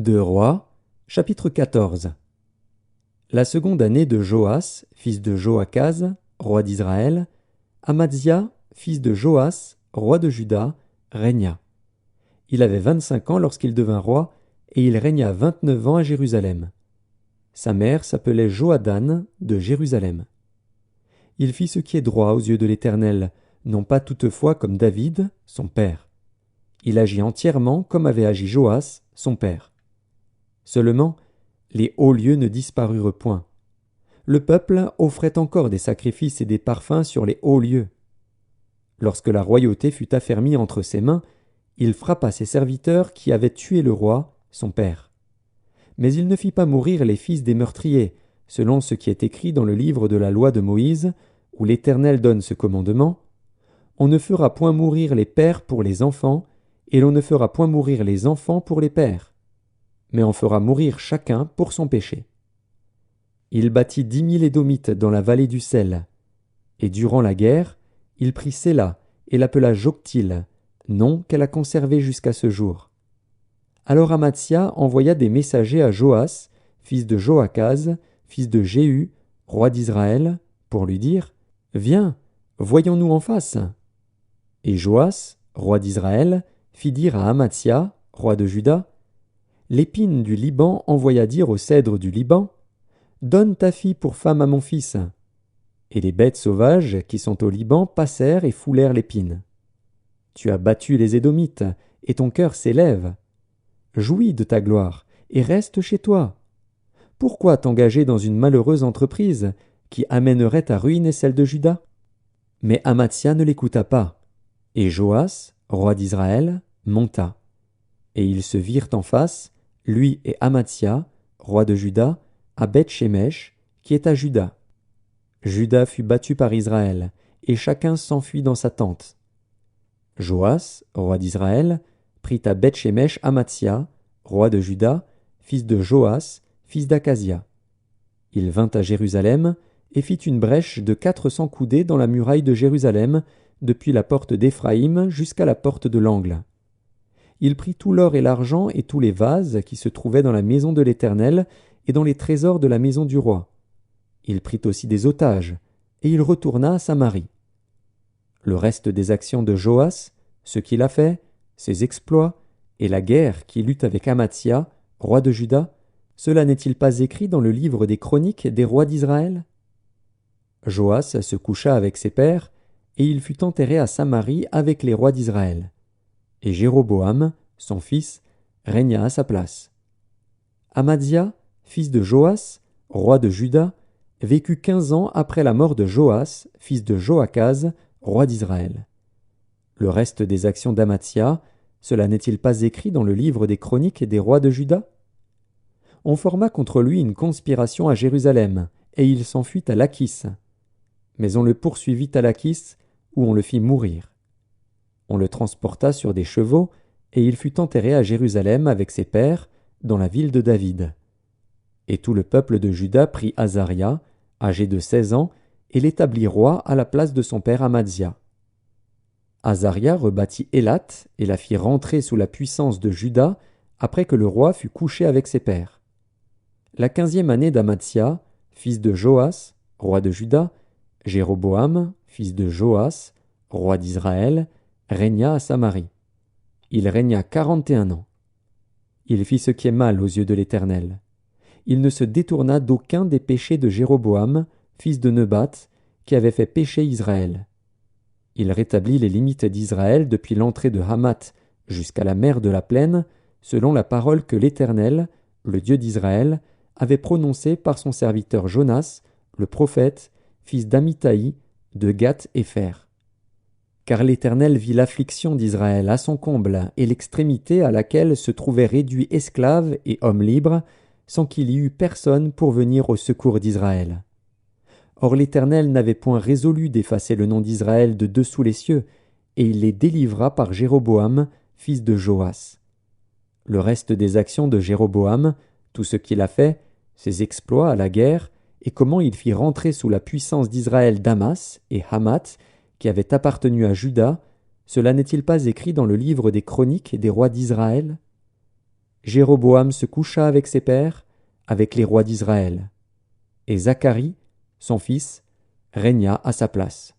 Deux Rois, chapitre 14. La seconde année de Joas, fils de Joachaz, roi d'Israël, Amadzia, fils de Joas, roi de Juda, régna. Il avait 25 ans lorsqu'il devint roi, et il régna 29 ans à Jérusalem. Sa mère s'appelait Johadan de Jérusalem. Il fit ce qui est droit aux yeux de l'Éternel, non pas toutefois comme David, son père. Il agit entièrement comme avait agi Joas, son père. Seulement, les hauts lieux ne disparurent point. Le peuple offrait encore des sacrifices et des parfums sur les hauts lieux. Lorsque la royauté fut affermie entre ses mains, il frappa ses serviteurs qui avaient tué le roi, son père. Mais il ne fit pas mourir les fils des meurtriers, selon ce qui est écrit dans le livre de la loi de Moïse, où l'Éternel donne ce commandement: On ne fera point mourir les pères pour les enfants, et l'on ne fera point mourir les enfants pour les pères, mais on fera mourir chacun pour son péché. Il bâtit 10 000 Édomites dans la vallée du sel. Et durant la guerre, il prit Séla et l'appela Joktil, nom qu'elle a conservé jusqu'à ce jour. Alors Amatzia envoya des messagers à Joas, fils de Joachaz, fils de Jéhu, roi d'Israël, pour lui dire: Viens, voyons-nous en face. Et Joas, roi d'Israël, fit dire à Amatzia, roi de Juda: L'épine du Liban envoya dire au cèdre du Liban: Donne ta fille pour femme à mon fils. Et les bêtes sauvages qui sont au Liban passèrent et foulèrent l'épine. Tu as battu les Édomites, et ton cœur s'élève. Jouis de ta gloire, et reste chez toi. Pourquoi t'engager dans une malheureuse entreprise qui amènerait ta ruine et celle de Juda? Mais Amatzia ne l'écouta pas, et Joas, roi d'Israël, monta. Et ils se virent en face, lui et Amatzia, roi de Juda, à Beth-Shemesh, qui est à Juda. Juda fut battu par Israël, et chacun s'enfuit dans sa tente. Joas, roi d'Israël, prit à Beth-Shemesh Amatzia, roi de Juda, fils de Joas, fils d'Akazia. Il vint à Jérusalem, et fit une brèche de 400 coudées dans la muraille de Jérusalem, depuis la porte d'Éphraïm jusqu'à la porte de l'angle. Il prit tout l'or et l'argent et tous les vases qui se trouvaient dans la maison de l'Éternel et dans les trésors de la maison du roi. Il prit aussi des otages, et il retourna à Samarie. Le reste des actions de Joas, ce qu'il a fait, ses exploits, et la guerre qu'il eut avec Amatzia, roi de Juda, cela n'est-il pas écrit dans le livre des chroniques des rois d'Israël? Joas se coucha avec ses pères, et il fut enterré à Samarie avec les rois d'Israël. Et Jéroboam, son fils, régna à sa place. Amadzia, fils de Joas, roi de Juda, vécut 15 ans après la mort de Joas, fils de Joachaz, roi d'Israël. Le reste des actions d'Amatzia, cela n'est-il pas écrit dans le livre des chroniques des rois de Juda? On forma contre lui une conspiration à Jérusalem, et il s'enfuit à Lachis. Mais on le poursuivit à Lachis, où on le fit mourir. On le transporta sur des chevaux, et il fut enterré à Jérusalem avec ses pères, dans la ville de David. Et tout le peuple de Juda prit Azaria, âgé de 16 ans, et l'établit roi à la place de son père Amadzia. Azaria rebâtit Élat et la fit rentrer sous la puissance de Juda, après que le roi fut couché avec ses pères. La 15e année d'Amadzia, fils de Joas, roi de Juda, Jéroboam, fils de Joas, roi d'Israël, régna à Samarie. Il régna 41 ans. Il fit ce qui est mal aux yeux de l'Éternel. Il ne se détourna d'aucun des péchés de Jéroboam, fils de Nebat, qui avait fait pécher Israël. Il rétablit les limites d'Israël depuis l'entrée de Hamath jusqu'à la mer de la plaine, selon la parole que l'Éternel, le Dieu d'Israël, avait prononcée par son serviteur Jonas, le prophète, fils d'Amittaï, de Gath-Hépher. Car l'Éternel vit l'affliction d'Israël à son comble et l'extrémité à laquelle se trouvaient réduits esclaves et hommes libres, sans qu'il y eût personne pour venir au secours d'Israël. Or l'Éternel n'avait point résolu d'effacer le nom d'Israël de dessous les cieux, et il les délivra par Jéroboam, fils de Joas. Le reste des actions de Jéroboam, tout ce qu'il a fait, ses exploits à la guerre, et comment il fit rentrer sous la puissance d'Israël Damas et Hamath, qui avaient appartenu à Juda, cela n'est-il pas écrit dans le livre des chroniques des rois d'Israël? Jéroboam se coucha avec ses pères, avec les rois d'Israël. Et Zacharie, son fils, régna à sa place.